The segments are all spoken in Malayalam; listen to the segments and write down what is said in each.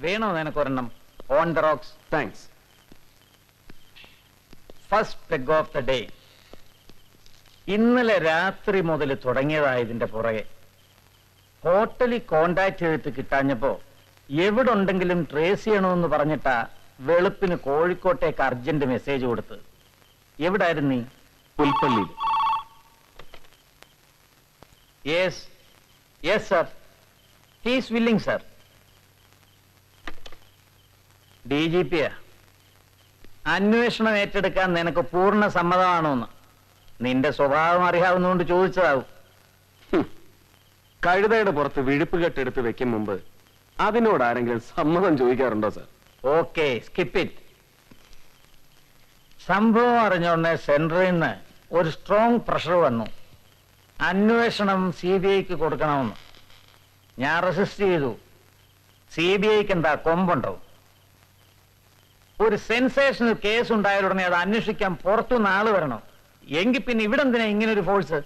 വേണോ നിനക്കൊരെണ്ണം? On the rocks. Thanks. First peg of the day. ഇന്നലെ രാത്രി മുതൽ തുടങ്ങിയതായതിന്റെ പുറകെ ഹോട്ടലിൽ കോണ്ടാക്ട് ചെയ്തിട്ട് കിട്ടാഞ്ഞപ്പോ എവിടെ ഉണ്ടെങ്കിലും ട്രേസ് ചെയ്യണമെന്ന് പറഞ്ഞിട്ടാ വെളുപ്പിന് കോഴിക്കോട്ടേക്ക് അർജന്റ് മെസ്സേജ് കൊടുത്ത്. എവിടായിരുന്നു നീ? പുൽപ്പള്ളിയിൽ. Yes yes sir, he's willing sir. DGP അന്വേഷണം ഏറ്റെടുക്കാൻ നിനക്ക് പൂർണ്ണ സമ്മതമാണോന്ന്? നിന്റെ സ്വഭാവം അറിയാവുന്നതുകൊണ്ട് ചോദിച്ചതാവും. കഴുതയുടെ പുറത്ത് വിഴുപ്പ് കെട്ടെടുത്ത് വെക്കും മുമ്പ് അതിനോട് ആരെങ്കിലും സമ്മതം ചോദിക്കാറുണ്ടോ സർ? Okay, skip it. സംഭവം അറിഞ്ഞോണ്ട് സെൻട്രലിൽ നിന്ന് ഒരു സ്ട്രോങ് പ്രഷർ വന്നു. അന്വേഷണം CBIക്ക് കൊടുക്കണമെന്ന്. ഞാൻ റെസിസ്റ്റ് ചെയ്തു. CBIക്ക് എന്താ കൊമ്പുണ്ടോ? ഒരു സെൻസേഷണൽ കേസ് ഉണ്ടായാൽ ഉടനെ അത് അന്വേഷിക്കാൻ പുറത്തുനിന്ന് ആള് വരണം. എങ്കിൽ പിന്നെ ഇവിടെ എന്തിനാ ഇങ്ങനൊരു ഫോഴ്സ്?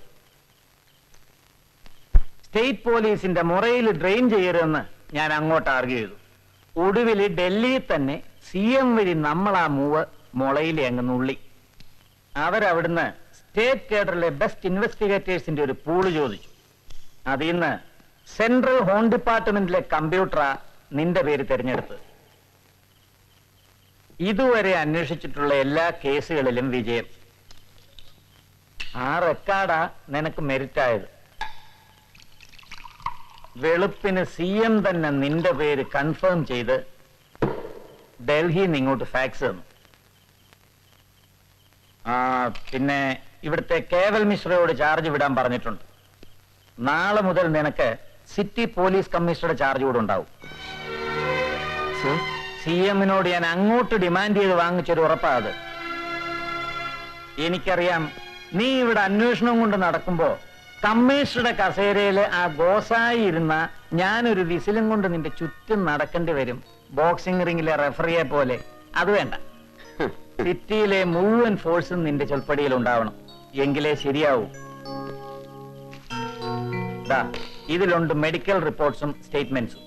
സ്റ്റേറ്റ് പോലീസിന്റെ മുറയിൽ ഡ്രെയിൻ ചെയ്യരുതെന്ന് ഞാൻ അങ്ങോട്ട് ആർഗ്യൂ ചെയ്തു. ഒടുവിൽ ഡൽഹിയിൽ തന്നെ CM വഴി നമ്മൾ ആ മൂവ് മുളയിലെ അങ്ങ് നുള്ളി. അവരവിടുന്ന് സ്റ്റേറ്റ് കേഡറിലെ ബെസ്റ്റ് ഇൻവെസ്റ്റിഗേറ്റേഴ്സിന്റെ ഒരു പൂള് ചോദിച്ചു. അതിൽ നിന്ന് സെൻട്രൽ ഹോം ഡിപ്പാർട്ട്മെന്റിലെ കമ്പ്യൂട്ടറാ നിന്റെ പേര് തിരഞ്ഞെടുത്തത്. ഇതുവരെ അന്വേഷിച്ചിട്ടുള്ള എല്ലാ കേസുകളിലും വിജയം. ആ റെക്കോർഡാ നിനക്ക് മെറിറ്റ് ആയത്. വെളുപ്പിന് CM തന്നെ നിന്റെ പേര് കൺഫേം ചെയ്ത് ഡൽഹിയിൽ നിന്ന് ഇങ്ങോട്ട് ഫാക്സ് തന്നു. പിന്നെ ഇവിടുത്തെ കേവൽ മിശ്രയോട് ചാർജ് വിടാൻ പറഞ്ഞിട്ടുണ്ട്. നാളെ മുതൽ നിനക്ക് സിറ്റി പോലീസ് കമ്മീഷണറുടെ ചാർജ് കൂടെ ഉണ്ടാവും. CMനോട് ഞാൻ അങ്ങോട്ട് ഡിമാൻഡ് ചെയ്ത് വാങ്ങിച്ചൊരു ഉറപ്പാ അത്. എനിക്കറിയാം നീ ഇവിടെ അന്വേഷണം കൊണ്ട് നടക്കുമ്പോ കമ്മീഷണറുടെ കസേരയില് ആ ഗോസായി ഇരുന്ന ഞാനൊരു വിസിലും കൊണ്ട് നിന്റെ ചുറ്റും നടക്കേണ്ടി വരും, ബോക്സിംഗ് റിംഗിലെ റെഫറിയെ പോലെ. അത് വേണ്ട. സിറ്റിയിലെ മുഴുവൻ ഫോഴ്സും നിന്റെ ചൊൽപ്പടിയിൽ ഉണ്ടാവണം. എങ്കിലേ ശരിയാവൂ. ഇതിലുണ്ട് മെഡിക്കൽ റിപ്പോർട്ട്സും സ്റ്റേറ്റ്മെന്റ്സും.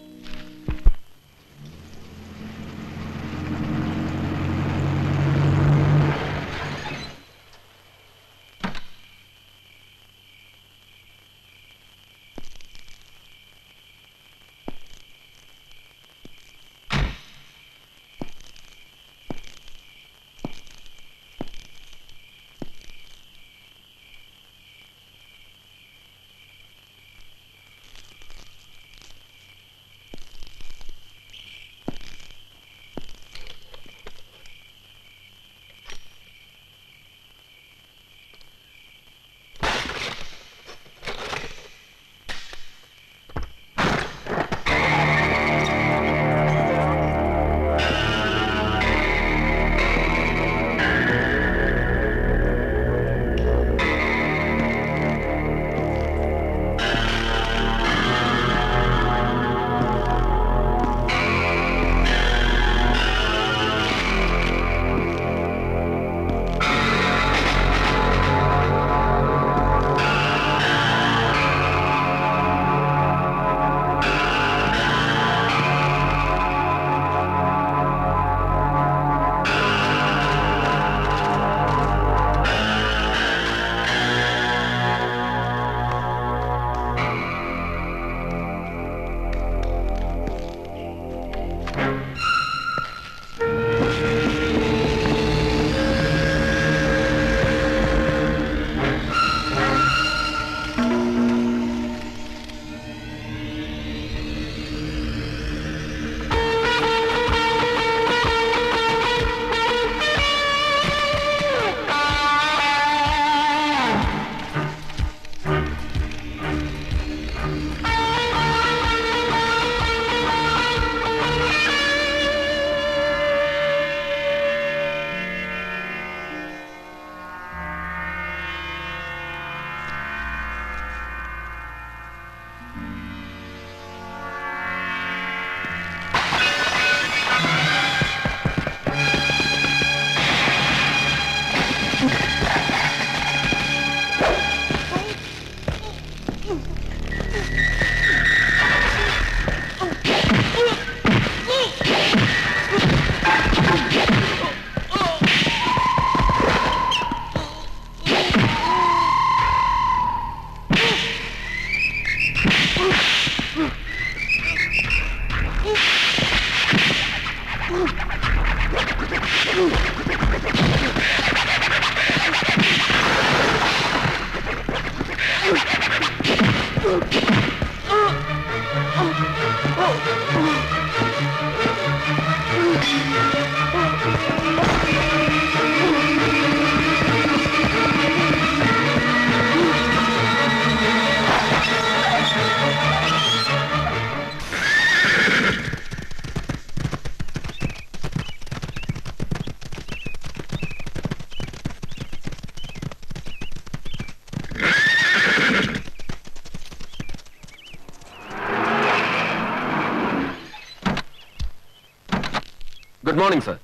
Good morning sir.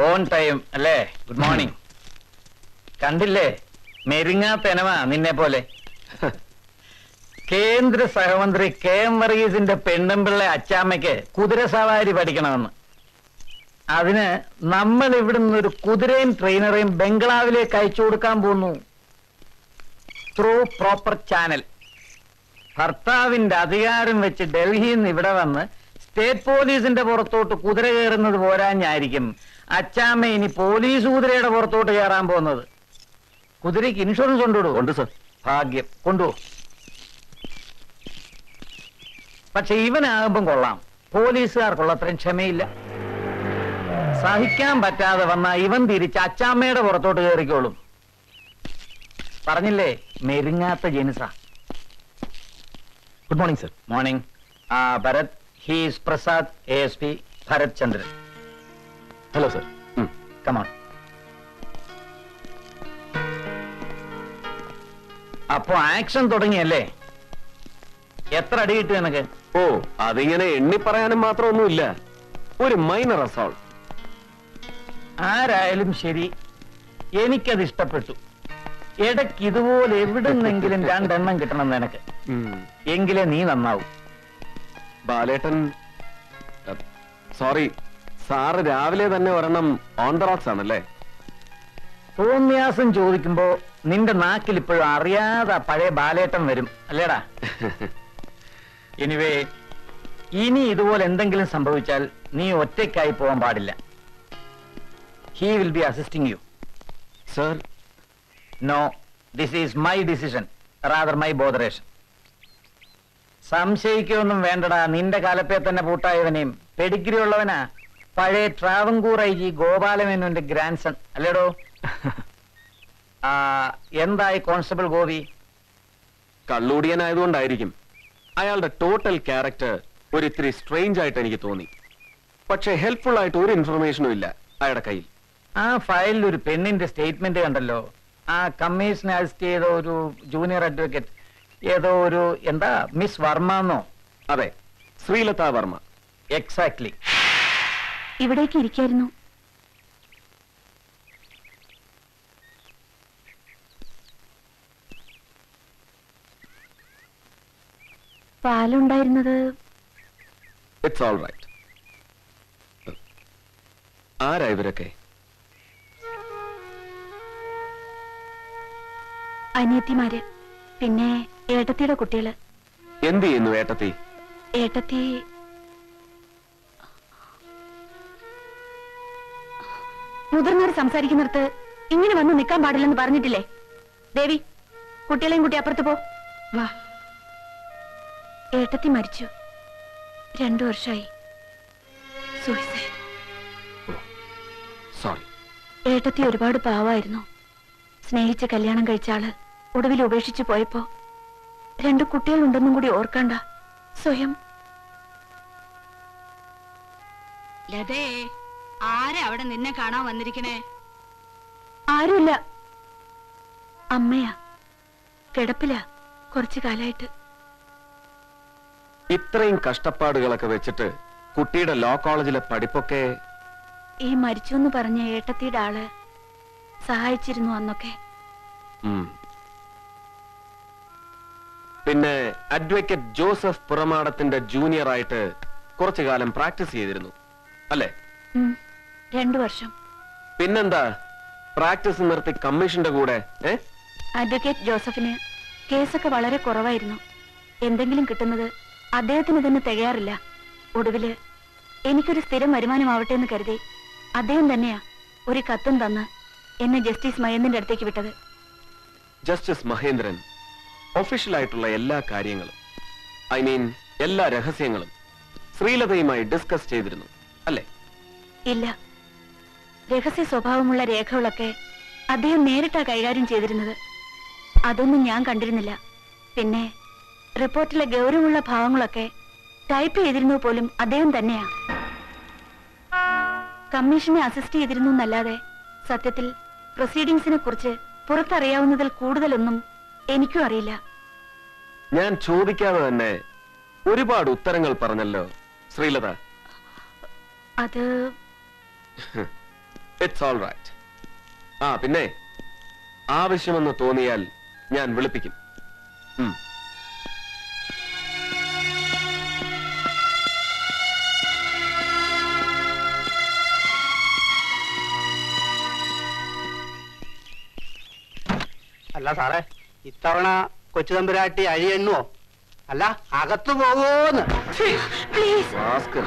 On time അല്ലേ? Good morning. കണ്ടില്ലേ മെരിങ്ങാത്തെനവാ നിന്നെ പോലെ. കേന്ദ്ര സഹമന്ത്രി കെ എം വർഗീസിന്റെ പെണ്ണുമ്പിള്ള അച്ചാമ്മയ്ക്ക് കുതിര സവാരി പഠിക്കണമെന്ന്. അതിന് നമ്മൾ ഇവിടുന്ന് ഒരു കുതിരയും ട്രെയിനറെയും ബംഗ്ലാവിലേക്ക് അയച്ചു കൊടുക്കാൻ പോകുന്നു. Through proper channel. ഭർത്താവിന്റെ അധികാരം വെച്ച് ഡൽഹിയിൽ നിന്ന് ഇവിടെ വന്ന് സ്റ്റേറ്റ് പോലീസിന്റെ പുറത്തോട്ട് കുതിര കയറുന്നത് പോരാഞ്ഞായിരിക്കും അച്ചാമ്മ ഇനി പോലീസ് കുതിരയുടെ പുറത്തോട്ട് കയറാൻ പോകുന്നത്. കുതിരയ്ക്ക് ഇൻഷുറൻസ് കൊണ്ടുവിടും. ഉണ്ട് സർ. ഭാഗ്യം, കൊണ്ടുപോ. പക്ഷെ ഇവനാകുമ്പം കൊള്ളാം, പോലീസുകാർക്കുള്ള അത്രയും ക്ഷമയില്ല. സഹിക്കാൻ പറ്റാതെ വന്ന ഇവൻ തിരിച്ച് അച്ചാമ്മയുടെ പുറത്തോട്ട് കയറിക്കോളും. പറഞ്ഞില്ലേ മെരുങ്ങാത്ത ജനിസ. Good morning sir. Morning. Bharath, he's Prasad, ASP Bharath Chandran. Hello sir. Come on. അപ്പോ ആക്ഷൻ തുടങ്ങിയല്ലേ? എത്ര അടി കിട്ടും നിനക്ക്? ഓ, അതിങ്ങനെ എണ്ണി പറയാനും മാത്രമൊന്നുമില്ല. ഒരു മൈനർ അസോൾട്ട്. ആരായാലും ശരി, എനിക്കത് ഇഷ്ടപ്പെട്ടു. ഇടയ്ക്ക് ഇതുപോലെ എവിടുന്നെങ്കിലും 2 എണ്ണം കിട്ടണം നിനക്ക്. എങ്കിലേ നീ നന്നാവും. ബാലേട്ടൻ, സോറി സാറ് രാവിലെ തന്നെ ഒരെണ്ണം ഓൺ ദ റോക്സ് ആണല്ലേ? തോന്നിയാസം ചോദിക്കുമ്പോ നിന്റെ നാക്കിൽ ഇപ്പോഴും അറിയാതെ പഴയ ബാലേട്ടൻ വരും അല്ലേടാ? എനിവേ, ഇനി ഇതുപോലെ എന്തെങ്കിലും സംഭവിച്ചാൽ നീ ഒറ്റയ്ക്കായി പോകാൻ പാടില്ല. He will be assisting you. Sir, no, this is my decision, rather my botheration. സംശയിക്കൊന്നും വേണ്ടടാ. നിന്റെ കാലപ്പേ തന്നെ പൂട്ടായവനെയും പെഡിഗ്രി ഉള്ളവനാ. പഴയ ട്രാവൻകൂർ IG ഗോപാലമേനോന്റെ ഗ്രാൻഡ് സൺ അല്ലേടോ? എന്തായി കോൺസ്റ്റബിൾ ഗോപി? കള്ളൂടിയനായതുകൊണ്ടായിരിക്കും അയാളുടെ ടോട്ടൽ ക്യാരക്ടർ ഒരിത്തിരി സ്ട്രേഞ്ച് ആയിട്ട് എനിക്ക് തോന്നി. പക്ഷെ ഹെൽപ്ഫുൾ ആയിട്ട് ഒരു ഇൻഫർമേഷനും ഇല്ല അയാളുടെ കയ്യിൽ. ആ ഫയലിൽ ഒരു പെണ്ണിന്റെ സ്റ്റേറ്റ്മെന്റ് കണ്ടല്ലോ. ആ കമ്മീഷൻ അസിസ്റ്റ് ചെയ്ത ഒരു ജൂനിയർ അഡ്വക്കേറ്റ്, ഏതോ ഒരു എന്താ മിസ് വർമ്മ എന്നോ? അതെ, ശ്രീലത വർമ്മ. എക്സാക്ട്ലി. ഇവിടേക്ക് ഇരിക്കായിരുന്നു. പാലുണ്ടായിരുന്നത് ഇറ്റ്സ് ഓൾ റൈറ്റ്. ആരാ ഇവരൊക്കെ? അനിയത്തിമാര്, പിന്നെ ഏട്ടത്തിയുടെ കുട്ടികള്. എന്ത് ചെയ്യുന്നു ഏട്ടത്തി? ഏട്ടത്തി മുതിർന്നവർ സംസാരിക്കുന്നിടത്ത് ഇങ്ങനെ വന്ന് നിൽക്കാൻ പാടില്ലെന്ന് പറഞ്ഞിട്ടില്ലേ? ദേവി, കുട്ടികളെയും കുട്ടി അപ്പുറത്ത് പോ. വാ. ഏട്ടത്തി മരിച്ചു. 2 വർഷമായി. സൂയിസൈഡ്. സോറി. ഏട്ടത്തി ഒരുപാട് പാവായിരുന്നു. സ്നേഹിച്ച് കല്യാണം കഴിച്ച ആള് ഒടുവിൽ ഉപേക്ഷിച്ചു പോയപ്പോ 2 കുട്ടികളുണ്ടെന്നും കൂടി ഓർക്കണ്ട. സ്വയം. ലതേ, ആരാ അവിടെ നിന്നെ കാണാൻ വന്നിരിക്കണേ? ആരുമില്ല. അമ്മയാ. കിടപ്പിലാ കുറച്ചു കാലായിട്ട്. ഇത്രയും കഷ്ടപ്പാടുകളൊക്കെ വെച്ചിട്ട് കുട്ടിയുടെ ലോ കോളേജിലെ പഠിപ്പൊക്കെ? ഈ മരിച്ചു എന്ന് പറഞ്ഞ ഏട്ടത്തിയുടെ ആള് സഹായിച്ചിരുന്നു അന്നൊക്കെ. പിന്നെ അഡ്വക്കേറ്റ് ജോസഫ് പുറമാടത്തിന്റെ ജൂനിയർ ആയിട്ട് കുറച്ചു കാലം പ്രാക്ടീസ് ചെയ്തിരുന്നു അല്ലേ? 2 വർഷം. പിന്നെന്താ പ്രാക്ടീസ് നിർത്തി കമ്മീഷന്റെ കൂടെ? അഡ്വക്കേറ്റ് ജോസഫിന് കേസൊക്കെ വളരെ കുറവായിരുന്നു. എന്തെങ്കിലും കിട്ടുന്നത് അദ്ദേഹത്തിന് തന്നെ തികയാറില്ല. ഒടുവില് എനിക്കൊരു സ്ഥിരം വരുമാനമാവട്ടെ എന്ന് കരുതി അദ്ദേഹം തന്നെയാ ഒരു കത്തും തന്ന് എന്നെ ജസ്റ്റിസ് മഹേന്ദ്രന്റെ അടുത്തേക്ക് വിട്ടത്. ജസ്റ്റിസ് മഹേന്ദ്രൻ ഒഫീഷ്യലായിട്ടുള്ള എല്ലാ കാര്യങ്ങളും, ഐ മീൻ എല്ലാ രഹസ്യങ്ങളും ശ്രീലതയുമായി ഡിസ്കസ് ചെയ്തിരുന്നു അല്ലേ? ഇല്ല, രഹസ്യ സ്വഭാവമുള്ള രേഖകളൊക്കെ അദ്ദേഹം നേരിട്ടാ കൈകാര്യം ചെയ്തിരുന്നത്. അതൊന്നും ഞാൻ കണ്ടിരുന്നില്ല. പിന്നെ റിപ്പോർട്ടിലെ ഗൗരവമുള്ള ഭാവങ്ങളൊക്കെ ടൈപ്പ് ചെയ്തിരുന്നത് പോലും അദ്ദേഹം തന്നെയാ. കമ്മീഷനെ അസിസ്റ്റ് ചെയ്തിരുന്നു എന്നല്ലാതെ സത്യത്തിൽ പ്രൊസീഡിങ്സിനെ കുറിച്ച് പുറത്തറിയാവുന്നതിൽ കൂടുതലൊന്നും എനിക്കും അറിയില്ല. ഞാൻ ചോദിക്കാതെ തന്നെ ഒരുപാട് ഉത്തരങ്ങൾ പറഞ്ഞല്ലോ ശ്രീലത. അത് ഇറ്റ്സ് ഓൾ റൈറ്റ്. ആ പിന്നെ ആവശ്യമെന്ന് തോന്നിയാൽ ഞാൻ വിളിപ്പിക്കും. അല്ല സാറേ, ഇത്തവണ കൊച്ചു തമ്പുരാട്ടി അഴിയെണ്ണുവോ? അല്ല, അകത്തു പോവോന്ന്? പ്ലീസ്. ഭാസ്കർ,